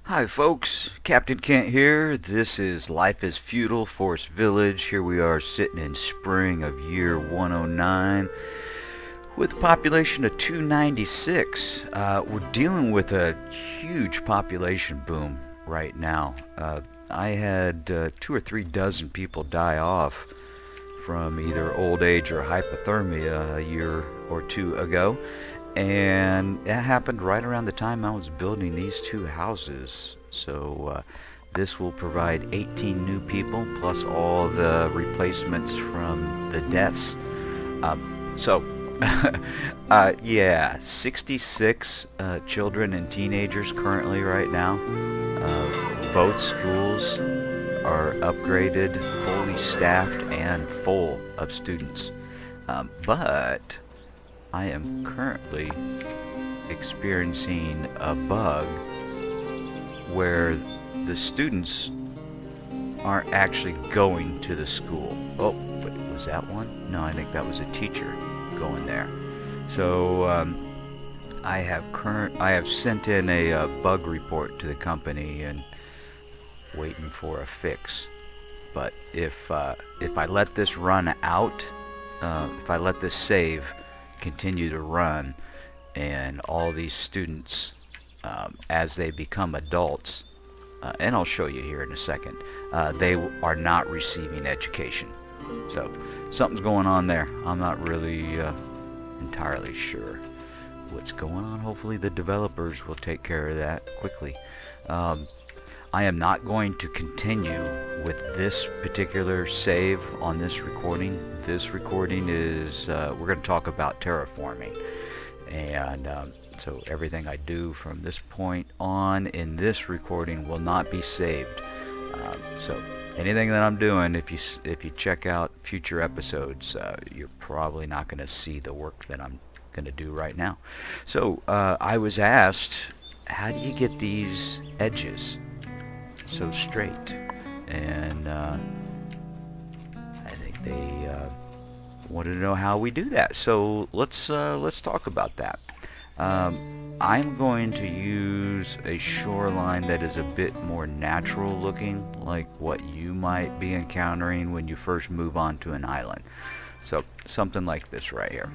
Hi folks, Captain Kent here. This is Life is Feudal, Forest Village. Here we are sitting in spring of year 109 with a population of 296. We're dealing with a huge population boom right now. I had 2 or 3 dozen people die off from either old age or hypothermia a year or two ago. And that happened right around the time I was building these two houses. So this will provide 18 new people plus all the replacements from the deaths. So yeah, 66 children and teenagers currently right now. Both schools are upgraded, fully staffed, and full of students. But I am currently experiencing a bug where the students aren't actually going to the school. Oh, wait, was that one? No, I think that was a teacher going there. So I have sent in a bug report to the company and waiting for a fix. But if I let this run out, if I let this save continue to run, and all these students as they become adults, and I'll show you here in a second, they are not receiving education. So something's going on there. I'm not really entirely sure what's going on. Hopefully the developers will take care of that quickly. I am not going to continue with this particular save on this recording. This recording is, we're going to talk about terraforming. And so everything I do from this point on in this recording will not be saved. So anything that I'm doing, if you check out future episodes, you're probably not going to see the work that I'm going to do right now. So I was asked, how do you get these edges so straight? And I think they wanted to know how we do that. So let's talk about that. I'm going to use a shoreline that is a bit more natural looking, like what you might be encountering when you first move onto an island. So something like this right here.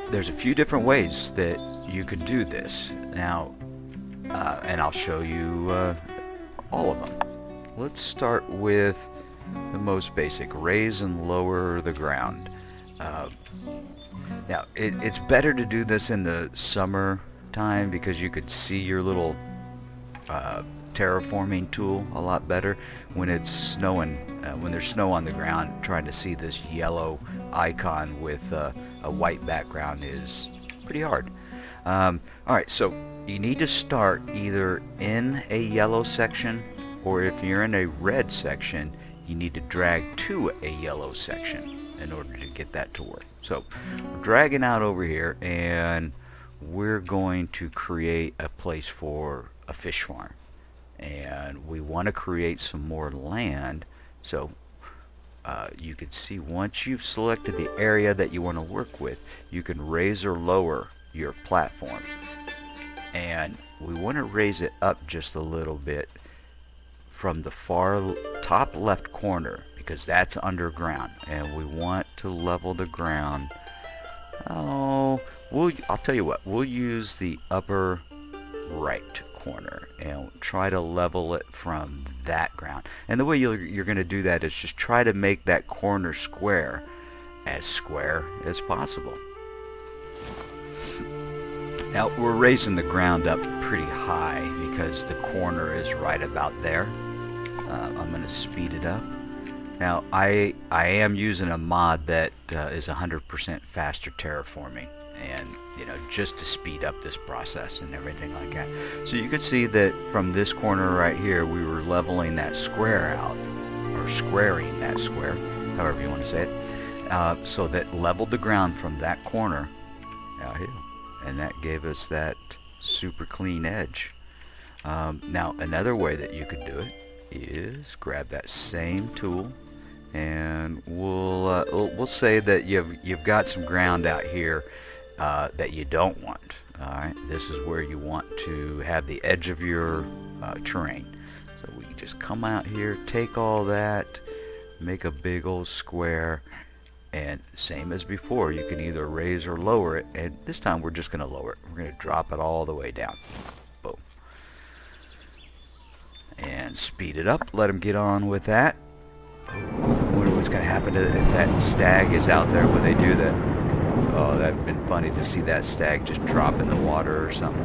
There's a few different ways that you could do this. Now, and I'll show you all of them. Let's start with the most basic, raise and lower the ground. Now, it's better to do this in the summer time because you could see your little terraforming tool a lot better. When it's snowing, when there's snow on the ground, trying to see this yellow icon with a white background is pretty hard. Alright, so you need to start either in a yellow section, or if you're in a red section, you need to drag to a yellow section in order to get that to work. So we're dragging out over here, and we're going to create a place for a fish farm, and we want to create some more land. So you can see, once you've selected the area that you want to work with, you can raise or lower your platform, and we want to raise it up just a little bit from the far top left corner, because that's underground, and we want to level the ground. I'll tell you what, we'll use the upper right corner and try to level it from that ground. And the way you're going to do that is just try to make that corner square as possible. Now we're raising the ground up pretty high because the corner is right about there. I'm going to speed it up. Now I am using a mod that is 100% faster terraforming, and just to speed up this process and everything like that. So you can see that from this corner right here, we were leveling that square out, or squaring that square, however you want to say it, so that leveled the ground from that corner out here, and that gave us that super clean edge. Now another way that you could do it is grab that same tool, and we'll say that you've got some ground out here that you don't want. Alright, this is where you want to have the edge of your terrain. So we just come out here, take all that, make a big old square, and same as before, you can either raise or lower it, and this time we're just going to lower it. We're going to drop it all the way down. Boom. And speed it up, let them get on with that. I wonder what's going to happen to if that stag is out there when they do that. Oh, that'd have been funny to see that stag just drop in the water or something.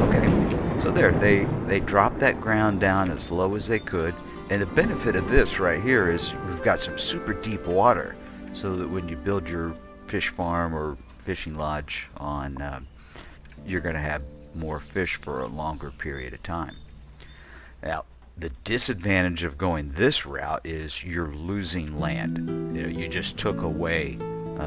Okay, so there, they dropped that ground down as low as they could, and the benefit of this right here is we've got some super deep water, so that when you build your fish farm or fishing lodge on, you're going to have more fish for a longer period of time. Now, the disadvantage of going this route is you're losing land. You know, you just took away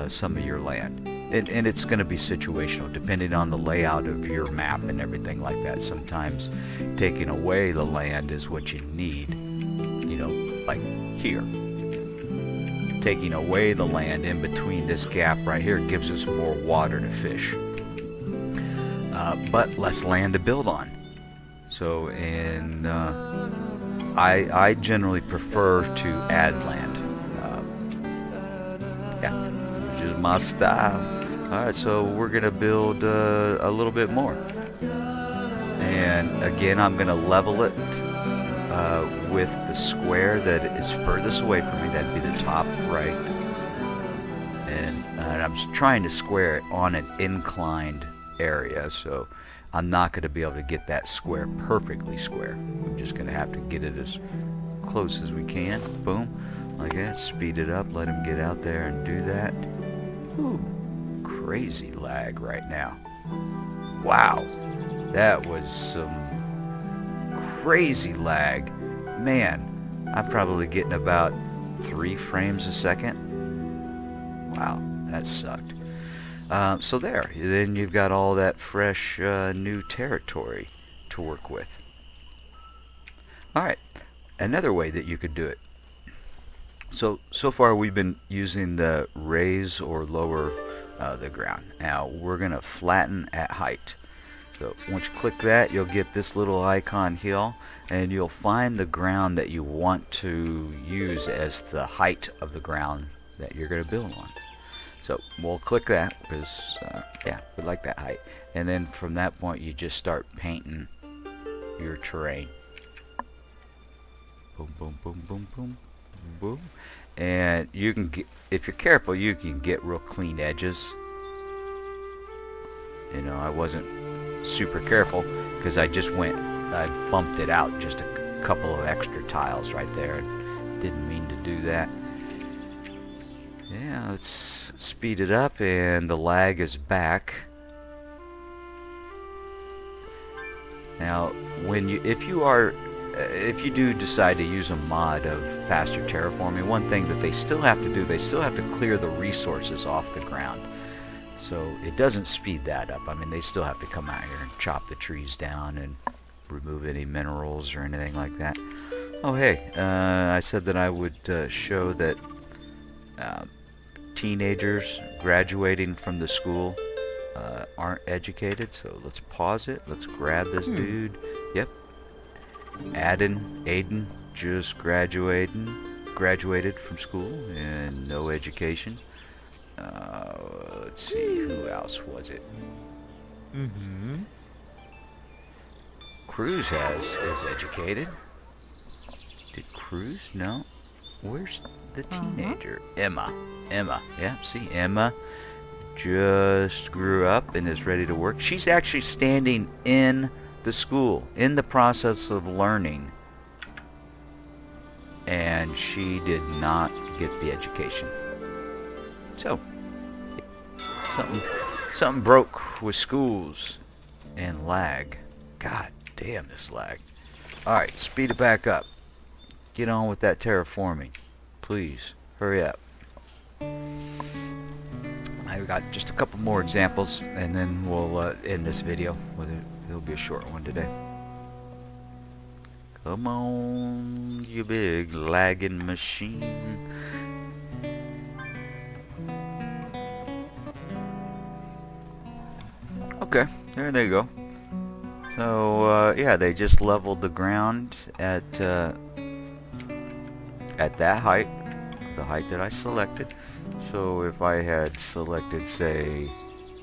some of your land. And it's going to be situational, depending on the layout of your map and everything like that. Sometimes taking away the land is what you need. You know, like here. Taking away the land in between this gap right here gives us more water to fish. But less land to build on. So, and I generally prefer to add land. Yeah, which is my style. Alright, so we're going to build a little bit more. And again, I'm going to level it with the square that is furthest away from me. That'd be the top right. And I'm trying to square it on an inclined area, so I'm not going to be able to get that square perfectly square. I'm just going to have to get it as close as we can. Boom. Like that. Speed it up. Let him get out there and do that. Ooh. Crazy lag right now. Wow. That was some crazy lag. Man, I'm probably getting about 3 frames a second. Wow, that sucked. So there, then you've got all that fresh new territory to work with. Alright, another way that you could do it. So far we've been using the raise or lower the ground. Now we're going to flatten at height. So once you click that, you'll get this little icon here, and you'll find the ground that you want to use as the height of the ground that you're going to build on. So we'll click that because, yeah, we like that height. And then from that point, you just start painting your terrain. Boom, boom, boom, boom, boom, boom. And you can get, if you're careful, you can get real clean edges. You know, I wasn't super careful because I bumped it out just a couple of extra tiles right there. Didn't mean to do that. Yeah, let's speed it up, and the lag is back. Now, if you do decide to use a mod of faster terraforming, one thing that they still have to do, they still have to clear the resources off the ground. So it doesn't speed that up. I mean, they still have to come out here and chop the trees down and remove any minerals or anything like that. Oh, hey, I said that I would show that teenagers graduating from the school aren't educated. So let's pause it. Let's grab this dude. Yep. Aiden just graduated from school and no education. Let's see, who else was it? Cruz is educated. Did Cruz? No. Where's the teenager? Emma. Yeah, see, Emma just grew up and is ready to work. She's actually standing in the school, in the process of learning, and she did not get the education. So, something broke with schools and lag. God damn this lag. Alright, speed it back up. Get on with that terraforming. Please, hurry up. I've got just a couple more examples, and then we'll end this video. It'll be a short one today. Come on, you big lagging machine. Okay, there they go. So yeah, they just leveled the ground at that height, the height that I selected. So if I had selected, say,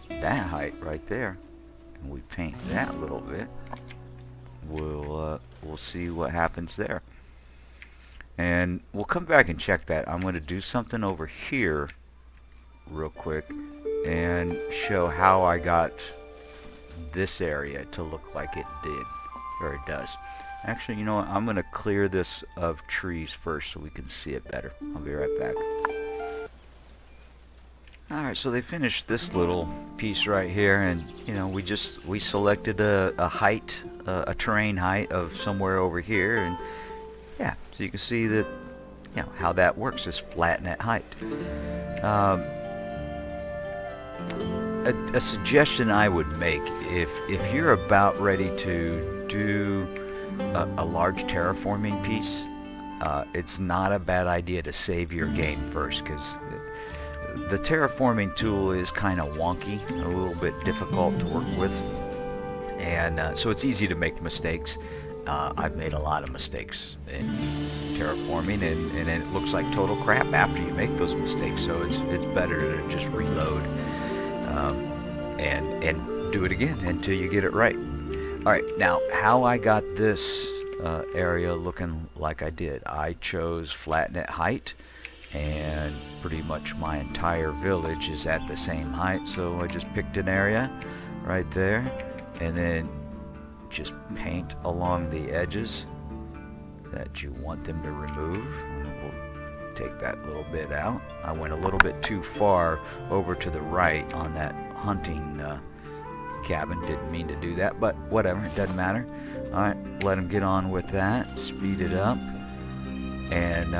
that height right there, and we paint that a little bit, we'll see what happens there. And we'll come back and check that. I'm going to do something over here real quick and show how I got this area to look like it did, or it does. Actually, you know what? I'm going to clear this of trees first so we can see it better. I'll be right back. Alright, so they finished this little piece right here, and you know, we selected a height, a terrain height of somewhere over here, and yeah, so you can see that, you know, how that works is flatten at height. A suggestion I would make, if you're about ready to do a large terraforming piece, it's not a bad idea to save your game first, because the terraforming tool is kind of wonky, a little bit difficult to work with, and so it's easy to make mistakes. I've made a lot of mistakes in terraforming, and it looks like total crap after you make those mistakes, so it's better to just reload and do it again until you get it right. Alright, now how I got this area looking like I did, I chose flatten at height, and pretty much my entire village is at the same height, so I just picked an area right there and then just paint along the edges that you want them to remove. We'll take that little bit out. I went a little bit too far over to the right on that hunting cabin. Didn't mean to do that, but whatever, it doesn't matter. Alright, let them get on with that, speed it up, and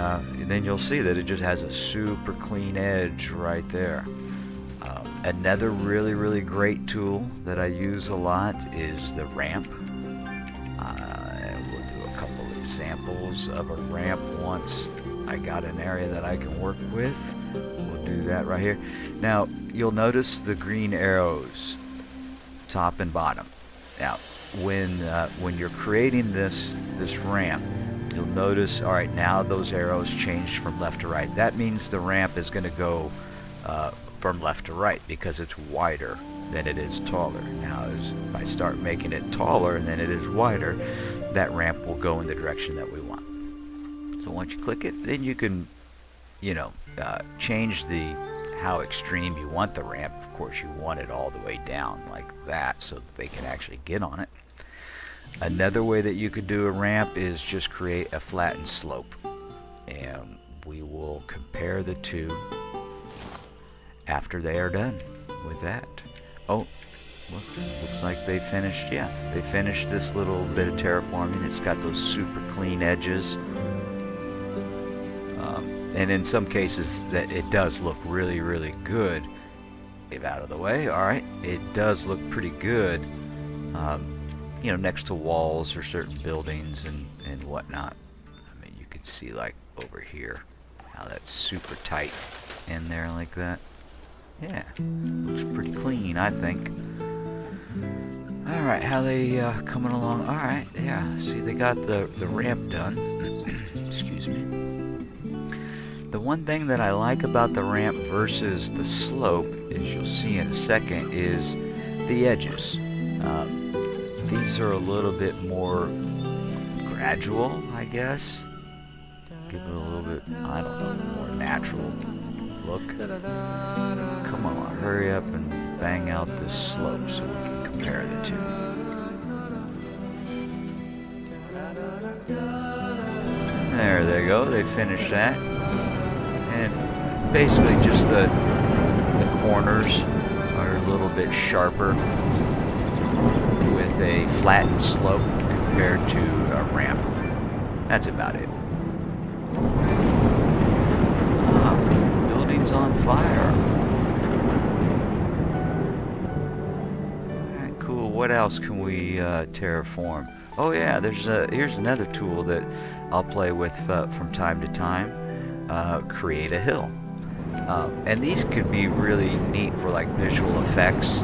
then you'll see that it just has a super clean edge right there. Another really great tool that I use a lot is the ramp. We'll do a couple examples of a ramp once I got an area that I can work with. We'll do that right here. Now you'll notice the green arrows top and bottom. Now when you're creating this ramp, you'll notice, alright, now those arrows changed from left to right. That means the ramp is going to go from left to right because it's wider than it is taller. Now as I start making it taller than it is wider, that ramp will go in the direction that we want. So once you click it, then you can, you know, change how extreme you want the ramp. Of course, you want it all the way down like that so that they can actually get on it. Another way that you could do a ramp is just create a flattened slope, and we will compare the two after they are done with that. Oh, looks like they finished. Yeah, they finished this little bit of terraforming. It's got those super clean edges, and in some cases that it does look really good. Get out of the way. Alright, it does look pretty good, you know, next to walls or certain buildings and whatnot. I mean, you can see like over here how that's super tight in there like that. Yeah, looks pretty clean, I think. Alright, how they coming along? Alright, yeah, see, they got the ramp done. Excuse me. The one thing that I like about the ramp versus the slope, as you'll see in a second, is the edges. These are a little bit more gradual, I guess. Give it a little bit, I don't know, more natural look. Come on, hurry up and bang out this slope so we can compare the two. There they go, they finished that. And basically just the corners are a little bit sharper with a flattened slope compared to a ramp. That's about it. Building's on fire. Alright, cool. What else can we terraform? Oh yeah, here's another tool that I'll play with from time to time. Create a hill. And these could be really neat for like visual effects.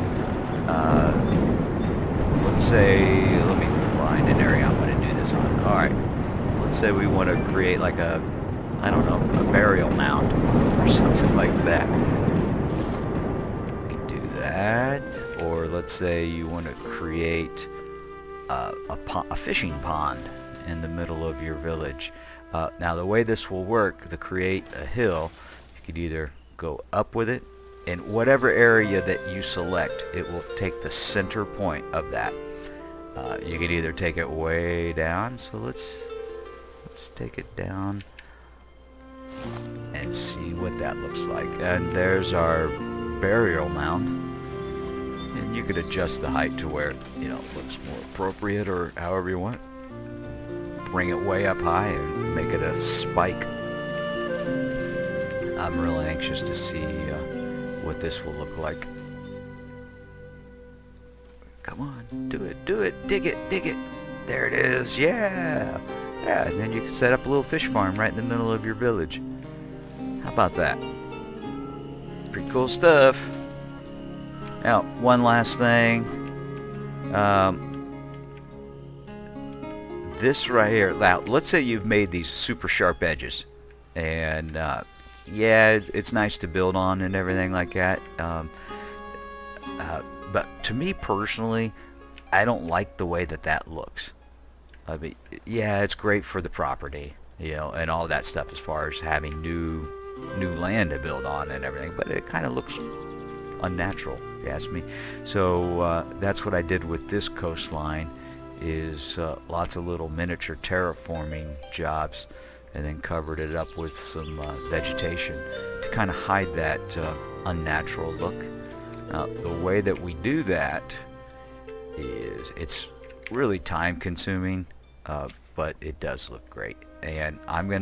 Let's say, let me find an area I'm going to do this on. Alright, let's say we want to create like a, I don't know, a burial mound or something like that. We can do that. Or let's say you want to create a fishing pond in the middle of your village. Now the way this will work, to create a hill, you could either go up with it, and whatever area that you select, it will take the center point of that. You could either take it way down, so let's take it down and see what that looks like. And there's our burial mound, and you could adjust the height to where, you know, it looks more appropriate, or however you want. Bring it way up high and make it a spike. I'm really anxious to see what this will look like. Come on, do it, dig it. There it is, yeah. Yeah, and then you can set up a little fish farm right in the middle of your village. How about that? Pretty cool stuff. Now, one last thing. This right here, now let's say you've made these super sharp edges, and yeah, it's nice to build on and everything like that, but to me personally, I don't like the way that looks. I mean, yeah, it's great for the property, you know, and all that stuff as far as having new land to build on and everything, but it kind of looks unnatural, if you ask me. So that's what I did with this coastline, is lots of little miniature terraforming jobs, and then covered it up with some vegetation to kind of hide that unnatural look. Now, the way that we do that is, it's really time consuming, but it does look great. And I'm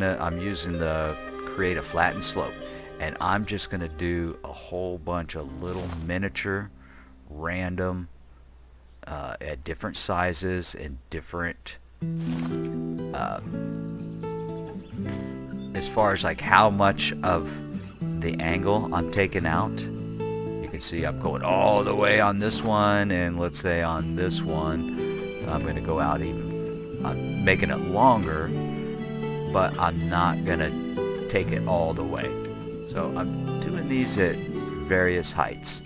using the create a flattened slope, and I'm just gonna do a whole bunch of little miniature random at different sizes and different as far as like how much of the angle I'm taking out. You can see I'm going all the way on this one, and let's say on this one I'm going to go out even, I'm making it longer, but I'm not going to take it all the way. So I'm doing these at various heights,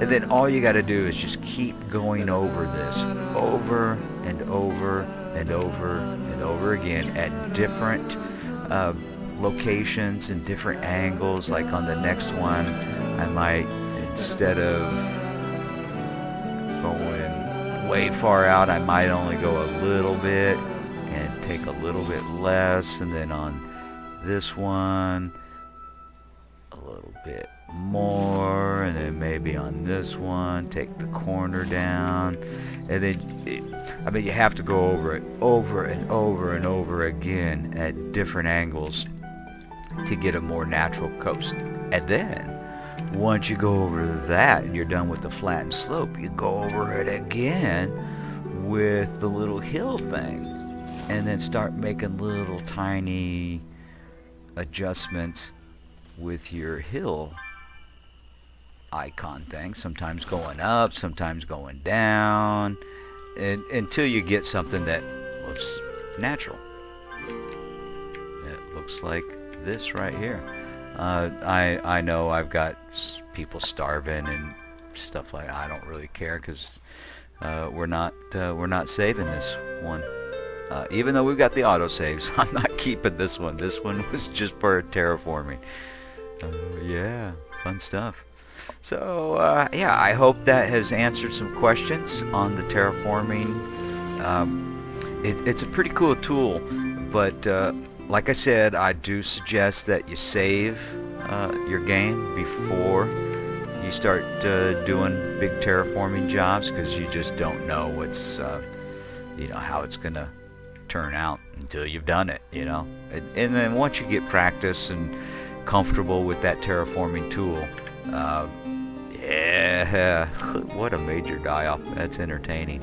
and then all you got to do is just keep going over this over and over and over and over again at different locations and different angles. Like on the next one, I might, instead of going way far out, I might only go a little bit and take a little bit less, and then on this one a little bit more, and then maybe on this one take the corner down, and then I mean, you have to go over it over and over and over again at different angles to get a more natural coast. And then once you go over that and you're done with the flattened slope, you go over it again with the little hill thing, and then start making little tiny adjustments with your hill icon thing, sometimes going up, sometimes going down, and until you get something that looks natural. It looks like this right here. I know I've got people starving and stuff like that. I don't really care, because we're not saving this one. Even though we've got the autosaves, I'm not keeping this one. This one was just for terraforming. Yeah, fun stuff. So yeah, I hope that has answered some questions on the terraforming. It's a pretty cool tool, but like I said, I do suggest that you save your game before you start doing big terraforming jobs, because you just don't know what's you know, how it's gonna turn out until you've done it, you know. And then once you get practice and comfortable with that terraforming tool, yeah, what a major die-off. That's entertaining.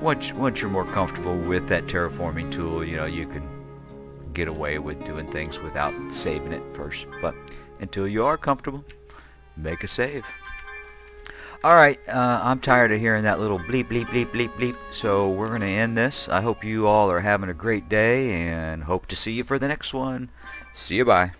Once you're more comfortable with that terraforming tool, you know, you can get away with doing things without saving it first. But until you are comfortable, make a save. Alright, I'm tired of hearing that little bleep, bleep, bleep, bleep, bleep, so we're going to end this. I hope you all are having a great day, and hope to see you for the next one. See you, bye.